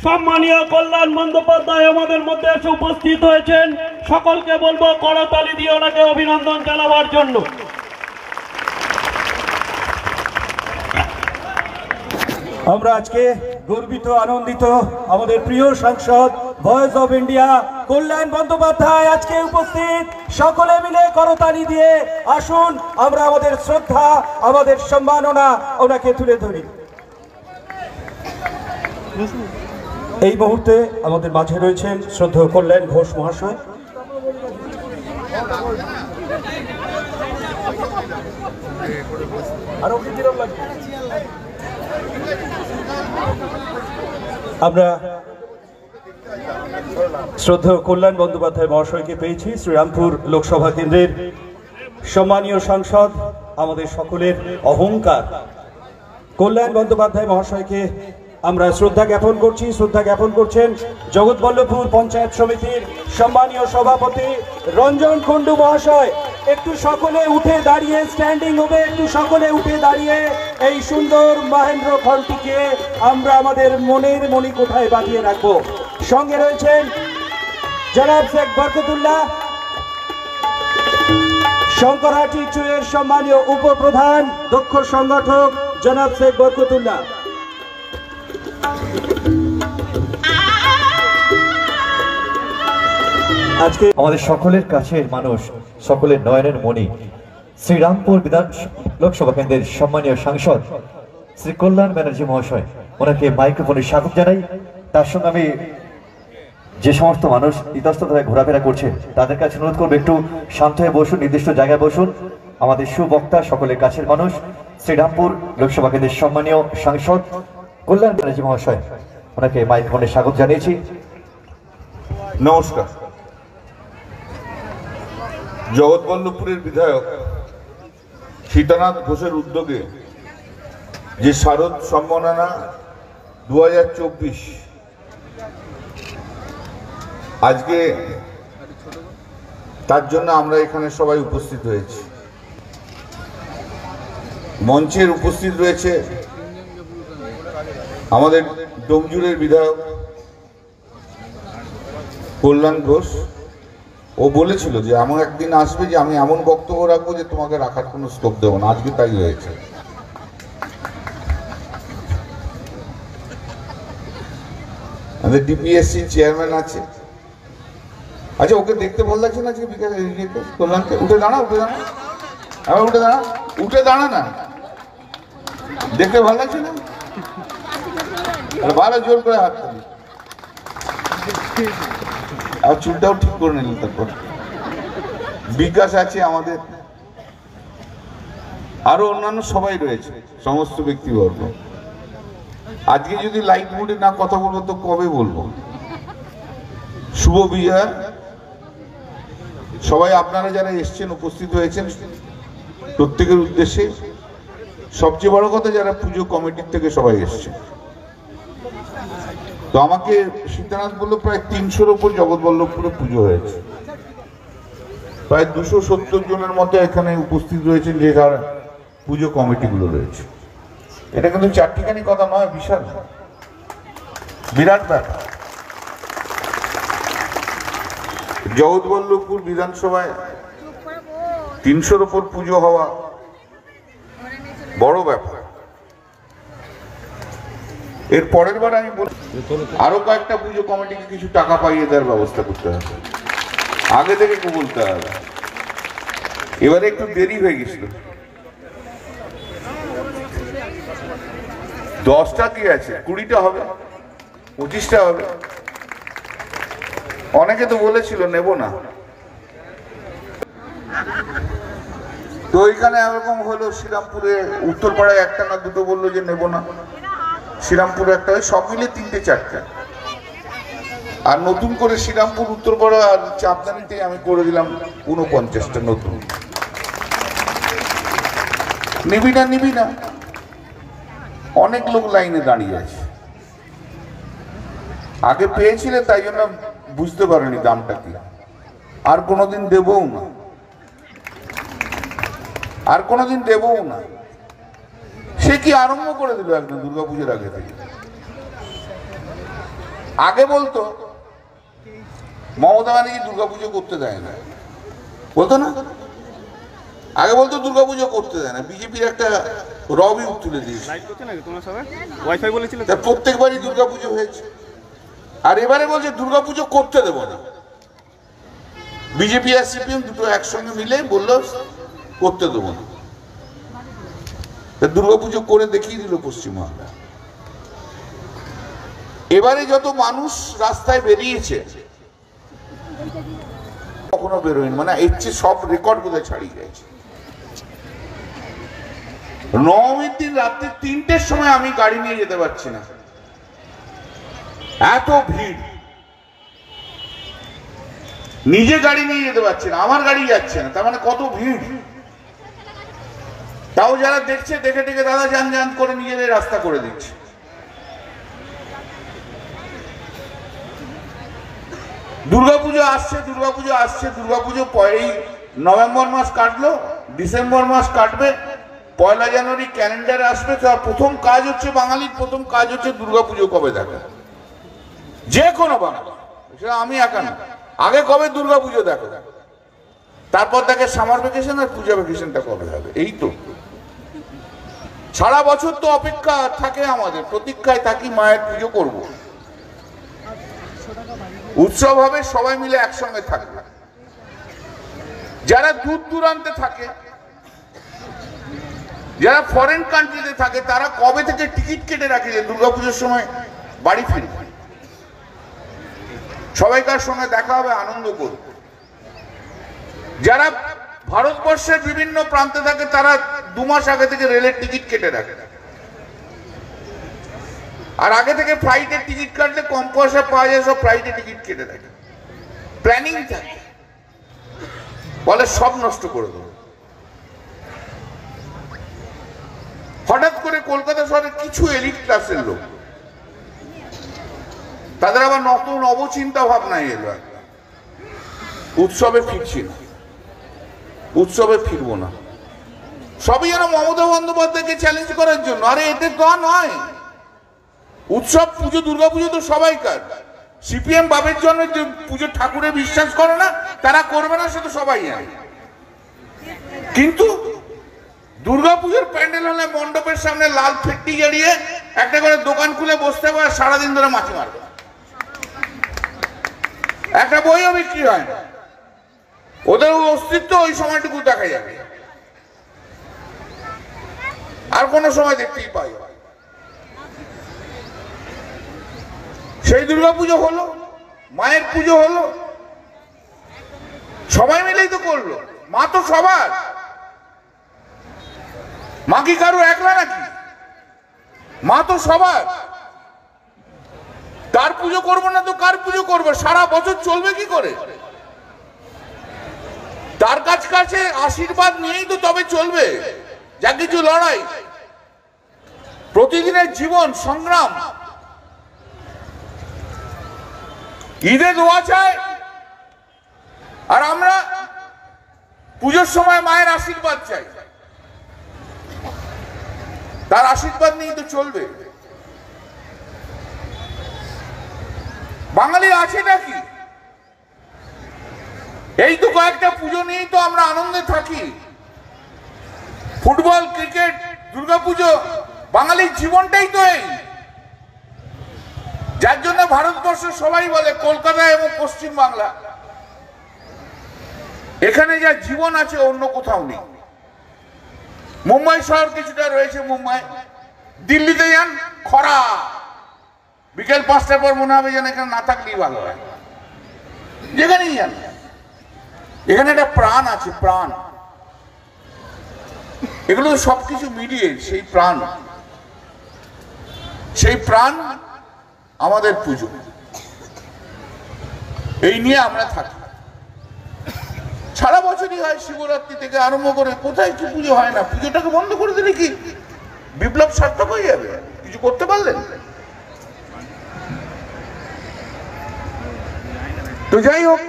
সম্মানীয় কল্যাণ বন্দ্যোপাধ্যায় আমাদের মধ্যে এসে উপস্থিত হয়েছেন। সকলকে বলবো করতালি দিয়ে ওনাকে অভিনন্দন জানাবার জন্য। আমরা আজকে গর্বিত আনন্দিত, আমাদের প্রিয় সাংসদ ভয়েস অফ ইন্ডিয়া কল্যাণ বন্দ্যোপাধ্যায় আজকে উপস্থিত। সকলে মিলে করতালি দিয়ে আসুন আমরা আমাদের শ্রদ্ধা, আমাদের সম্মাননা ওনাকে তুলে ধরি। এই মুহূর্তে আমাদের মাঝে রয়েছেন শ্রদ্ধেয় কল্যাণ ঘোষ মহাশয়। আমরা শ্রদ্ধেয় কল্যাণ বন্দ্যোপাধ্যায় মহাশয়কে পেয়েছি, শ্রীরামপুর লোকসভা কেন্দ্রের সম্মানীয় সাংসদ, আমাদের সকলের অহংকার কল্যাণ বন্দ্যোপাধ্যায় মহাশয়কে আমরা শ্রদ্ধা জ্ঞাপন করছি। শ্রদ্ধা জ্ঞাপন করছেন জগৎবল্লভপুর পঞ্চায়েত সমিতির সম্মানীয় সভাপতি রঞ্জন কুণ্ডু মহাশয়। একটু সকলে উঠে দাঁড়িয়ে, স্ট্যান্ডিং হবে, একটু সকলে উঠে দাঁড়িয়ে এই সুন্দর মহেন্দ্র ঘণ্টিকে আমরা আমাদের মনের মণিকোঠায় বাঁধিয়ে রাখবো। সঙ্গে রয়েছেন জনাব শেখ বরকতুল্লাহ, শঙ্করহাটি চুয়ের সম্মানীয় উপপ্রধান দক্ষ সংগঠক জনাব শেখ বরকতুল্লাহ। আজকে আমাদের সকলের কাছের মানুষ, সকলের নয়নের মণি, শ্রীরামপুর বিধান লোকসভা কেন্দ্রের সম্মানীয় সাংসদ শ্রী কল্যাণ ব্যানার্জি মহাশয়, ওনাকে মাইক্রোফোনে স্বাগত জানাই। তার সঙ্গে আমি যে সমস্ত মানুষ ইতস্ততভাবে ঘোরাফেরা করছে তাদের কাছে অনুরোধ করবো একটু শান্ত হয়ে বসুন, নির্দিষ্ট জায়গায় বসুন। আমাদের সুবক্তা, সকলের কাছের মানুষ, শ্রীরামপুর লোকসভা কেন্দ্রের সম্মানীয় সাংসদ কল্যাণ ব্যানার্জি মহাশয়, ওনাকে মাইক্রোফোনে স্বাগত জানিয়েছি। নমস্কার। জগৎবল্লভপুরের বিধায়ক সীতানাথ ঘোষের উদ্যোগে যে শারদ সম্মাননা 2024 আজকে, তার জন্য আমরা এখানে সবাই উপস্থিত হয়েছি। মঞ্চের উপস্থিত রয়েছে আমাদের ডোমজুরের বিধায়ক কল্যাণ ঘোষ। ও বলেছিল যে এমন একদিন আসবে যে আমি এমন বক্তব্য রাখবো যে তোমাকে রাখার কোনো স্কোপ দেবো না। আজকে তাই হয়েছে। আমাদের ডিপিএসসি চেয়ারম্যান আছে। আচ্ছা, ওকে দেখতে ভালো লাগছে না আজকে বিকাশ কল্যাণকে? উঠে দাঁড়া, উঠে দাঁড়া, আবার উঠে দাঁড়া, উঠে দাঁড়া না, দেখতে ভালো লাগছে না? ভালো জোর করে হাত তালি, আর চুলটাও ঠিক করে নিলেন। তারপর বিকাশ আছে, আমাদের আরো অন্যান্য সবাই রয়েছে, সমস্ত ব্যক্তিবর্গ। আজকে যদি লাইট মুডে না কথা বলবো তো কবে বলবো? শুভ বিজয় সবাই, আপনারা যারা এসছেন, উপস্থিত হয়েছেন, প্রত্যেকের উদ্দেশ্যে। সবচেয়ে বড় কথা, যারা পুজো কমিটির থেকে সবাই এসছে। তো আমাকে সীতানাথ বললো প্রায় 300-র উপর জগৎবল্লভপুরে পুজো হয়েছে। প্রায় 270 জনের মতো এখানে উপস্থিত রয়েছেন, যে যার পুজো কমিটিগুলো রয়েছে। এটা কিন্তু চারটিখানি কথা নয়, বিশাল বিরাট ব্যাপার। জগৎবল্লভপুর বিধানসভায় 300-র উপর পুজো হওয়া বড় ব্যাপার। এর পরের বার আমি বলি আরো কয়েকটা পুজো কমিটিকে কিছু টাকা পাইয়ে দেওয়ার ব্যবস্থা করতে হবে, আগে থেকে বলতে হবে। এবারে একটু দেরি হয়ে গেছিল। 10টা কি আছে, 20টা হবে, 25টা হবে। অনেকে তো বলেছিল নেব না, তো ওইখানে এরকম হলো। শ্রীরামপুরে উত্তরপাড়ায় একটা না দুটো বললো যে নেব না, শ্রীরামপুরে একটা, সব মিলে 3টে-4টে। আর নতুন করে শ্রীরামপুর, উত্তরপাড়া আর চাপদানিতে আমি করে দিলাম 49টা নতুন। নিবি না, নিবি না, অনেক লোক লাইনে দাঁড়িয়ে আছে। আগে পেয়েছিলে তাই জন্য বুঝতে পারেনি দামটা কি। আর কোনোদিন দেবও না, আর কোনোদিন দেবও না। সে কি আরম্ভ করে দিল একদম দুর্গাপুজোর আগে থেকে। আগে বলতো মমতা ব্যানার্জি দুর্গাপুজো করতে দেয় না, বলতো না? আগে বলতো দুর্গাপুজো করতে দেয় না, বিজেপির একটা রবি তুলে দিয়েছে, প্রত্যেকবারই দুর্গাপুজো হয়েছে। আর এবারে বলছে দুর্গাপুজো করতে দেবো না। বিজেপি আর সিপিএম দুটো একসঙ্গে মিলে বললো করতে দেবো না। দুর্গাপুজো করে দেখিয়ে দিল পশ্চিমবাংলা। এবারে যত মানুষ রাস্তায় বেরিয়েছে কখনো বেরোয়নি, মানে এর চেয়ে সব রেকর্ড বোধহয় ছাড়িয়ে গেছে। নবমীর দিন রাত্রে 3টের সময় আমি গাড়ি নিয়ে যেতে পারছি না, এত ভিড়। নিজে গাড়ি নিয়ে যেতে পারছি না, আমার গাড়ি যাচ্ছে না, তার মানে কত ভিড়। তাও যারা দেখছে দেখে দেখে দাদা যান যান করে নিজেদের রাস্তা করে দিচ্ছে। দুর্গাপুজো আসছে, দুর্গাপুজো আসছে, দুর্গাপুজো এই নভেম্বর মাস কাটলো, ডিসেম্বর মাস কাটবে, 1 জানুয়ারি ক্যালেন্ডারে আসবে। তার প্রথম কাজ হচ্ছে, বাঙালির প্রথম কাজ হচ্ছে দুর্গাপুজো কবে দেখা, যে কোনো বাঙালি, সেটা আমি একা না। আগে কবে দুর্গাপুজো দেখো, তারপর দেখে সামার ভ্যাকেশন আর পূজা ভ্যাকেশনটা কবে হবে। এই তো সারা বছর তো অপেক্ষা থাকে, আমাদের প্রতীক্ষায় থাকি মায়ের পুজো করব, উৎসব হবে, সবাই মিলে একসঙ্গে থাকবে। যারা দূর দূরান্তে থাকে, যারা ফরেন কান্ট্রিতে থাকে, তারা কবে থেকে টিকিট কেটে রাখে যে দুর্গাপুজোর সময় বাড়ি ফিরবে, সবাইকার সঙ্গে দেখা হবে, আনন্দ করবে। যারা ভারতবর্ষের বিভিন্ন প্রান্তে থাকে, তারা 2 মাস আগে থেকে রেলের টিকিট কেটে রাখে। আর আগে থেকে ফ্লাইটের টিকিট কাটলে কম পয়সা পাওয়া যায়, সব ফ্লাইটে টিকিট কেটে রাখে, প্ল্যানিং থাকে। বলে সব নষ্ট করে দেবো। হঠাৎ করে কলকাতা শহরে কিছু এলিট ক্লাসের লোক, তাদের আবার নতুন অবচিন্তা ভাবনায় এলো, উৎসবে ফিরছি না, উৎসবে ফিরবো না, সবই যেন মমতা বন্দ্যোপাধ্যায়কে চ্যালেঞ্জ করার জন্য। আরে এতে তো নয়, উৎসব পুজো দুর্গাপুজো তো সবাইকার। সিপিএম বাবের জন্য যে পুজো ঠাকুরে বিশ্বাস করে না, তারা করবে না, সে তো সবাই জানে। কিন্তু দুর্গাপুজোর প্যান্ডেল হলে মণ্ডপের সামনে লাল ফেট্টি জড়িয়ে একটা করে দোকান খুলে বসতে হবে, আর সারাদিন ধরে মাছি মারবে, একটা বইও বিক্রি হয় না। ওদের অস্তিত্ব ওই সময়টুকু দেখা যাবে, আর কোনো সময় দেখতেই পাই। সেই দুর্গাপুজো হলো, মায়ের পুজো হলো, সবাই মিলেই তো করলো। মা তো সবার, মা কি কারো একলা নাকি? মা তো সবার। তার পুজো করবো না তো কার পুজো করবো? সারা বছর চলবে কি করে? তার কাছে আশীর্বাদ নিয়েই তো তবে চলবে যা কিছু লড়াই, প্রতিদিনের জীবন সংগ্রাম। ঈদে দোয়া চায়, আর আমরা পুজোর সময় মায়ের আশীর্বাদ চাই। তার আশীর্বাদ নিয়েই তো চলবে। বাঙালি আছে নাকি? এই তো কয়েকটা পুজো নিয়েই তো আমরা আনন্দে থাকি। ফুটবল, ক্রিকেট, দুর্গাপুজো, বাঙালির জীবনটাই তো এই, যার জন্য ভারতবর্ষের সবাই বলে কলকাতা এবং পশ্চিম বাংলা, এখানে যা জীবন আছে অন্য কোথাও নেই। মুম্বাই শহর কিছুটা রয়েছে, মুম্বাই, দিল্লিতে যান খরা, বিকেল 5টার পর মনে হবে যেন এখানে না থাকলেই ভালো হয়। যেখানেই যান, এখানে একটা প্রাণ আছে, প্রাণ। এগুলো সবকিছু মিলিয়ে সেই প্রাণ, সেই প্রাণ আমাদের পুজো। এই নিয়ে আমরা থাকি। সারা বছরই হয়, শিবরাত্রি থেকে আরম্ভ করে কোথায় কি পুজো হয় না? পুজোটাকে বন্ধ করে দিলে কি বিপ্লব সার্থক হয়ে যাবে? কিছু করতে পারলেন? তো যাই হোক,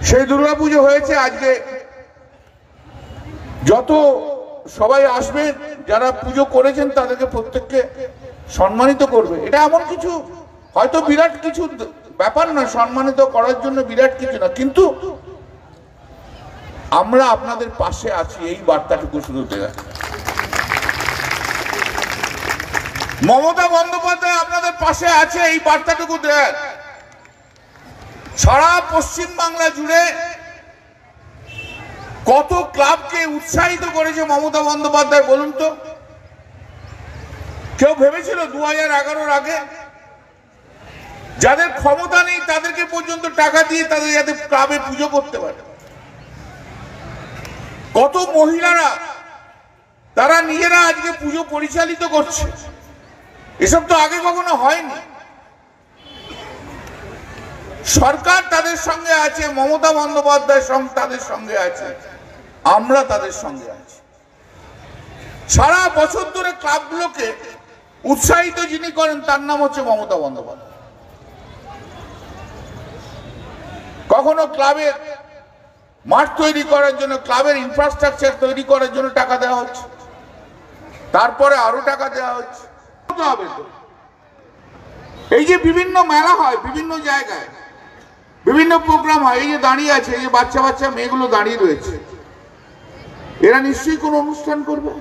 সেই দুর্গাপুজো হয়েছে। আজকে যত সবাই আসবে, যারা পুজো করেছেন তাদেরকে প্রত্যেককে সম্মানিত করবে। এটা এমন কিছু হয়তো বিরাট কিছু ব্যাপার না, সম্মানিত করার জন্য বিরাট কিছু না, কিন্তু আমরা আপনাদের পাশে আছি এই বার্তাটুকু শুধু দেয়। মমতা বন্দ্যোপাধ্যায় আপনাদের পাশে আছে এই বার্তাটুকু দেয়। সারা পশ্চিম বাংলা জুড়ে কত ক্লাবকে উৎসাহিত করেছে মমতা বন্দ্যোপাধ্যায় বলুন তো? কেউ ভেবেছিল 2011-র আগে যাদের ক্ষমতা নেই তাদেরকে পর্যন্ত টাকা দিয়ে তাদের যাতে ক্লাবে পুজো করতে পারে? কত মহিলারা তারা নিজেরা আজকে পুজো পরিচালিত করছে, এসব তো আগে কখনো হয়নি। সরকার তাদের সঙ্গে আছে, মমতা বন্দ্যোপাধ্যায় তাদের সঙ্গে আছে, আমরা তাদের সঙ্গে আছি। সারা বছর ধরে ক্লাবগুলোকে উৎসাহিত যিনি করেন তার নাম হচ্ছে মমতা বন্দ্যোপাধ্যায়। কখনো ক্লাবের মাঠ তৈরি করার জন্য, ক্লাবের ইনফ্রাস্ট্রাকচার তৈরি করার জন্য টাকা দেওয়া হচ্ছে, তারপরে আরো টাকা দেওয়া হচ্ছে। এই যে বিভিন্ন মেলা হয় বিভিন্ন জায়গায়, বিভিন্ন প্রোগ্রাম হয়, এই যে দাঁড়িয়ে আছে, এই যে বাচ্চা বাচ্চা মেয়েগুলো দাঁড়িয়ে রয়েছে, এরা নিশ্চয়ই কোনো অনুষ্ঠান করবে।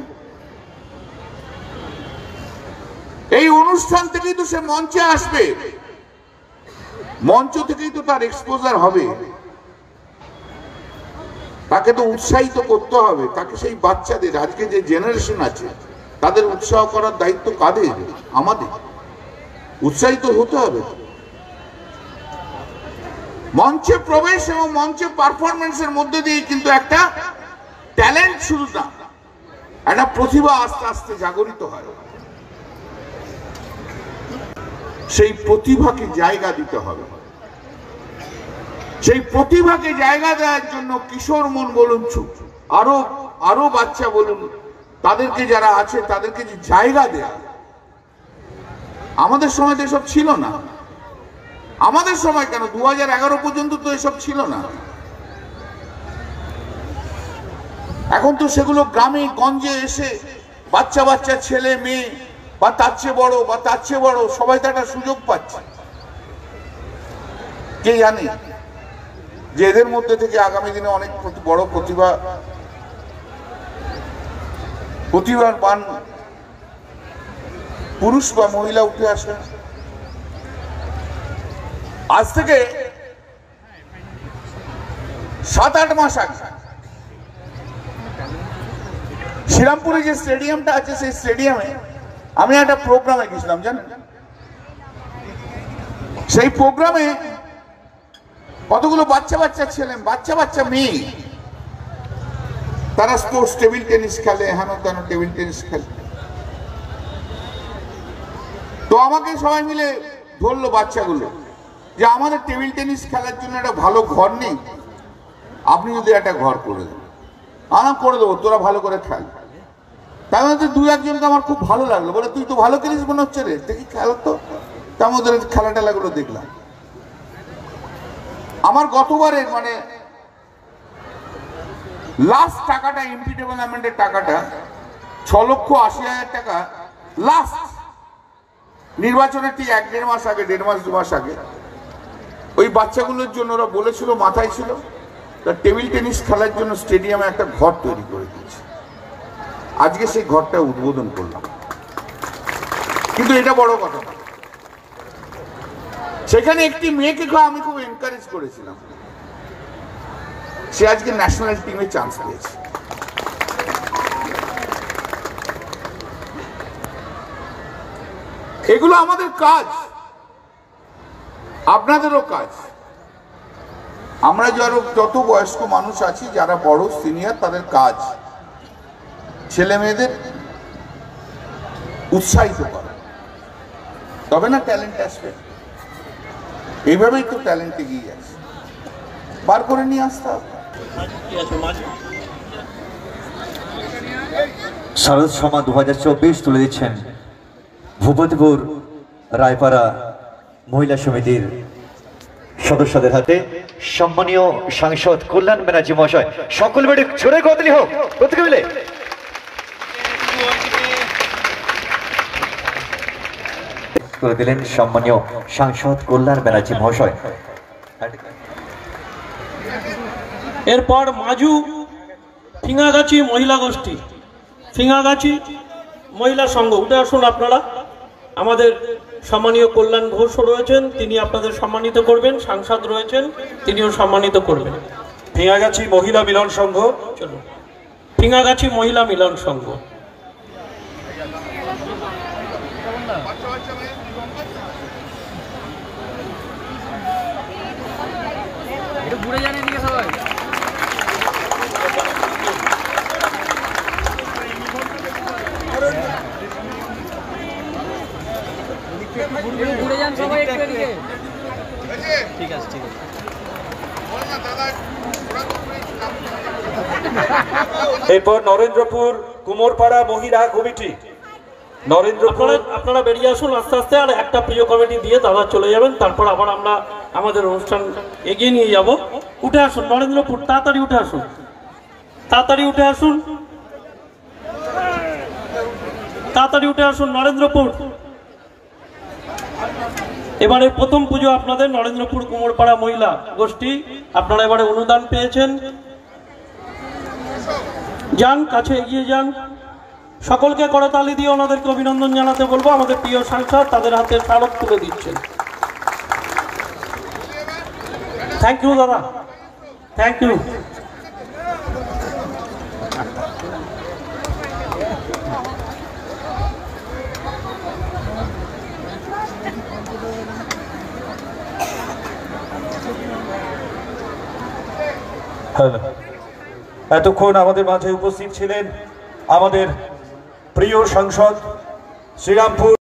এই অনুষ্ঠান থেকেই তো সে মঞ্চে আসবে, মঞ্চ থেকেই তো তার এক্সপোজার হবে, তাকে তো উৎসাহিত করতে হবে। তাকে সেই বাচ্চাদের, আজকে যে জেনারেশন আছে তাদের উৎসাহ করার দায়িত্ব কাদের? আমাদের। উৎসাহিত হতে হবে। মঞ্চে প্রবেশ এবং মঞ্চে পারফরমেন্সের মধ্যে দিয়ে কিন্তু একটা ট্যালেন্ট শুরু না, একটা প্রতিভা আস্তে আস্তে জাগরিত হয়। সেই প্রতিভাকে জায়গা দিতে হবে। সেই প্রতিভাকে জায়গা দেওয়ার জন্য কিশোর মন বলুন, আরো বাচ্চা বলুন, তাদেরকে যারা আছে তাদেরকে যে জায়গা দেয়া। আমাদের সময় তো এসব ছিল না। আমাদের সময় কেন, 2011 পর্যন্ত তো এসব ছিল না। এখন তো সেগুলো গ্রামে গঞ্জে এসে বাচ্চা বাচ্চা ছেলে মেয়ে বা তার চেয়ে বড় বা তার চেয়ে বড় সবাই তো একটা সুযোগ পাচ্ছে। কে জানে যে এদের মধ্যে থেকে আগামী দিনে অনেক বড় প্রতিভাবান পুরুষ বা মহিলা উঠে আসবে। আজ থেকে 7-8 মাস আগে শ্রীরামপুরে যে স্টেডিয়ামটা আছে, সেই স্টেডিয়ামে আমি একটা প্রোগ্রামে গেছিলাম জানেন। সেই প্রোগ্রামে কতগুলো বাচ্চা বাচ্চা ছেলে, বাচ্চা বাচ্চা মেয়ে, তারা স্পোর্টস, টেবিল টেনিস খেলে, হেন তেন টেবিল টেনিস খেলে। তো আমাকে সবাই মিলে ধরলো বাচ্চাগুলো যে আমাদের টেবিল টেনিস খেলার জন্য একটা ভালো ঘর নেই, আপনি যদি একটা ঘর করে দেন। আমি করে দেবো, তোরা ভালো করে খেল। তার মধ্যে 2-1জনকে আমার খুব ভালো লাগলো, বলে তুই তো ভালো খেলিস মনে হচ্ছে রে, দেখি খেলো তো। তার মধ্যে খেলা টেলাগুলো দেখলাম। আমার গতবারের মানে লাস্ট টাকাটা, এমপি ডেভেলপমেন্টের টাকাটা 6,80,000 টাকা, লাস্ট নির্বাচনের ঠিক 1-1.5 মাস আগে, 1.5 মাস 2 মাস আগে ওই বাচ্চাগুলোর জন্য ওরা বলেছিল, মাথায় ছিল, তার টেবিল টেনিস খেলার জন্য স্টেডিয়ামে একটা ঘর তৈরি করে দিয়েছে। আজকে সেই ঘরটা উদ্বোধন করলাম। কিন্তু এটা বড় কথা, সেখানে একটি মেয়েকে আমি খুব এনকারেজ করেছিলাম, সে আজকে ন্যাশনাল টিমে চান্স পেয়েছে। এগুলো আমাদের কাজ, আপনাদেরও কাজ। আমরা যত বয়স্ক মানুষ আছি, যারা বড় সিনিয়র, তাদের কাজ ছেলে মেয়েদের উৎসাহিত করা, তবে না ট্যালেন্ট আসবে। এইভাবেই তো ট্যালেন্ট এগিয়ে যাচ্ছে, বার করে নিয়ে আসতে হবে। শারদ সমা 2024 তুলে দিচ্ছেন ভূপতিপুর রায়পাড়া মহিলা সমিতির সদস্যদের হাতে। সম্মানীয় সাংসদ কল্যাণ ব্যানার্জি মহাশয়, সকল বেড়ে জোরে কদলি হোক প্রত্যেকে মিলে। করে দিলেন সম্মানীয় সাংসদ কল্যাণ ব্যানার্জি মহাশয়। এরপর মাজু ফিঙাগাছি মহিলা গোষ্ঠী, ফিঙাগাছি মহিলা সংঘ, উঠে আসুন আপনারা। আমাদের সম্মানীয় কল্যাণ ঘোষ রয়েছেন, তিনি আপনাদের সম্মানিত করবেন। সাংসদ রয়েছেন, তিনিও সম্মানিত করবেন। ফিঙাগাছি মহিলা মিলন সংঘ, চলুন। ফিঙাগাছি মহিলা মিলন সংঘ, ঘুরে যান এদিকে সবাই। ঘুরে যান সবাই একটু এদিকে। ঠিক আছে, ঠিক আছে। এরপর নরেন্দ্রপুর কুমোরপাড়া মহিলা কমিটি, নরেন্দ্রপুর। আপনারা বেরিয়ে আসুন আস্তে আস্তে, আর একটা প্রিয় কমিটি দিয়ে দাদা চলে যাবেন, তারপর আবার আমরা আমাদের অনুষ্ঠান এগিয়ে নিয়ে যাব। উঠে আসুন নরেন্দ্রপুর, তাড়াতাড়ি উঠে আসুন, তাড়াতাড়ি উঠে আসুন, তাড়াতাড়ি উঠে আসুন নরেন্দ্রপুর। এবারে প্রথম পুজো আপনাদের নরেন্দ্রপুর কুমোরপাড়া মহিলা গোষ্ঠী, আপনারা এবারে অনুদান পেয়েছেন। যান, কাছে এগিয়ে যান। সকলকে করতালি দিয়ে ওনাদেরকে অভিনন্দন জানাতে বলবো। আমাদের প্রিয় সাংসদ তাদের হাতে স্মারক তুলে দিচ্ছেন। থ্যাংক ইউ দাদা, থ্যাংক ইউ। এতক্ষণ আমাদের মাঝে উপস্থিত ছিলেন আমাদের প্রিয় সাংসদ শ্রীরামপুর